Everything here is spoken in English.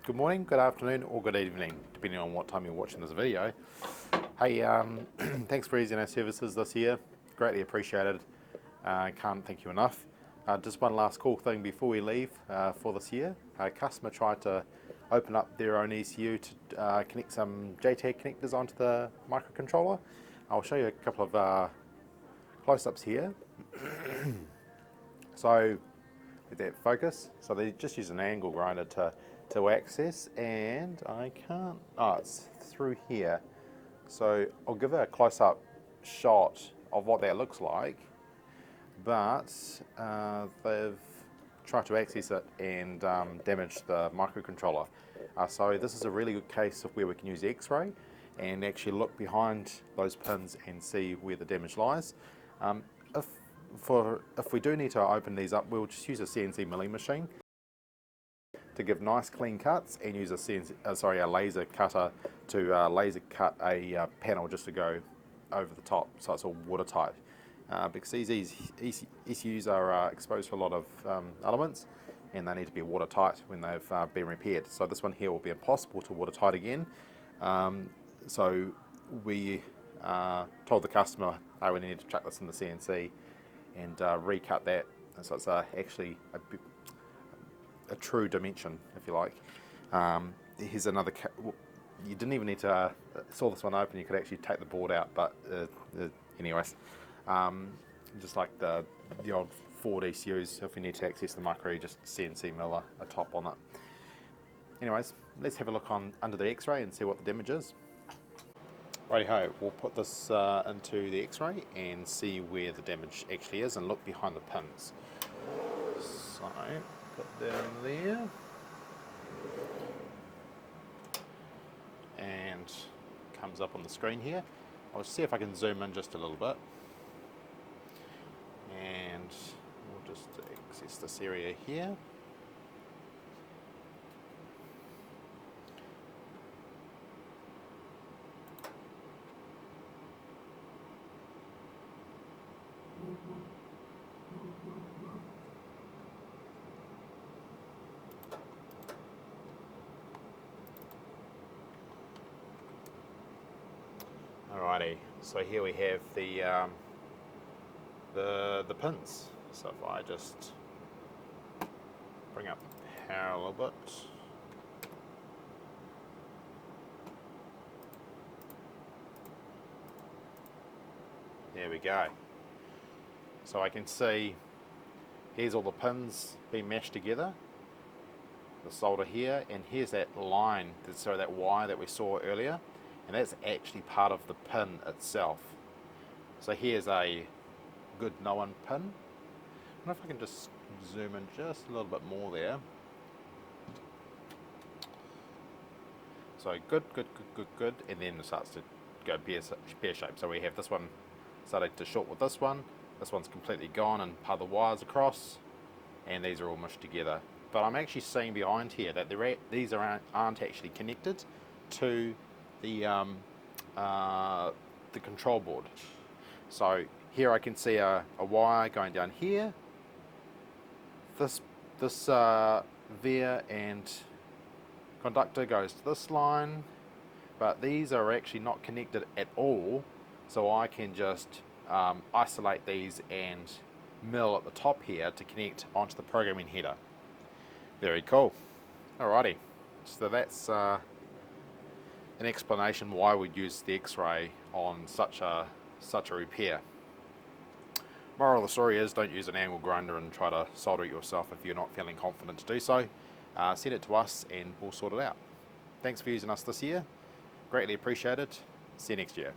Good morning, good afternoon, or good evening, depending on what time you're watching this video. Hey, thanks for using our services this year. Greatly appreciated. Can't thank you enough. Just one last cool thing before we leave for this year. A customer tried to open up their own ECU to connect some JTAG connectors onto the microcontroller. I'll show you a couple of close-ups here. So, with that focus, so they just use an angle grinder to access, and I can't, it's through here. So I'll give a close-up shot of what that looks like, but they've tried to access it and damaged the microcontroller. So this is a really good case of where we can use X-ray and actually look behind those pins and see where the damage lies. If we do need to open these up, we'll just use a CNC milling machine to give nice clean cuts, and use a laser cutter to laser cut a panel just to go over the top, so it's all watertight. Because these ECUs are exposed to a lot of elements, and they need to be watertight when they've been repaired. So this one here will be impossible to watertight again. So we told the customer, we need to chuck this in the CNC and recut that, so it's actually a true dimension, if you like. Here's another. You didn't even need to saw this one open. You could actually take the board out, but anyways, just like the old Ford ECUs, if you need to access the micro, you just CNC mill a top on it. Anyways, let's have a look under the X-ray and see what the damage is. Righty-ho, we'll put this into the X-ray and see where the damage actually is, and look behind the pins. So, put down there, and comes up on the screen here. I'll see if I can zoom in just a little bit, and we'll just access this area here. Alrighty, so here we have the pins. So if I just bring up the power a little bit, there we go. So I can see here's all the pins being mashed together, the solder here, and here's that line, so that wire that we saw earlier, and that's actually part of the pin itself. So here's a good known pin. I wonder if I can just zoom in just a little bit more there. So good, and then it starts to go pear shape. So we have this one starting to short with this one's completely gone, and part of the wires across, and these are all mushed together. But I'm actually seeing behind here that these aren't actually connected to the control board. So here I can see a wire going down here. This via and conductor goes to this line, but these are actually not connected at all. So I can just isolate these and mill at the top here to connect onto the programming header. Very cool. Alrighty, so that's an explanation why we'd use the X-ray on such a repair. Moral of the story is, don't use an angle grinder and try to solder it yourself if you're not feeling confident to do so. Send it to us and we'll sort it out. Thanks for using us this year. Greatly appreciate it. See you next year.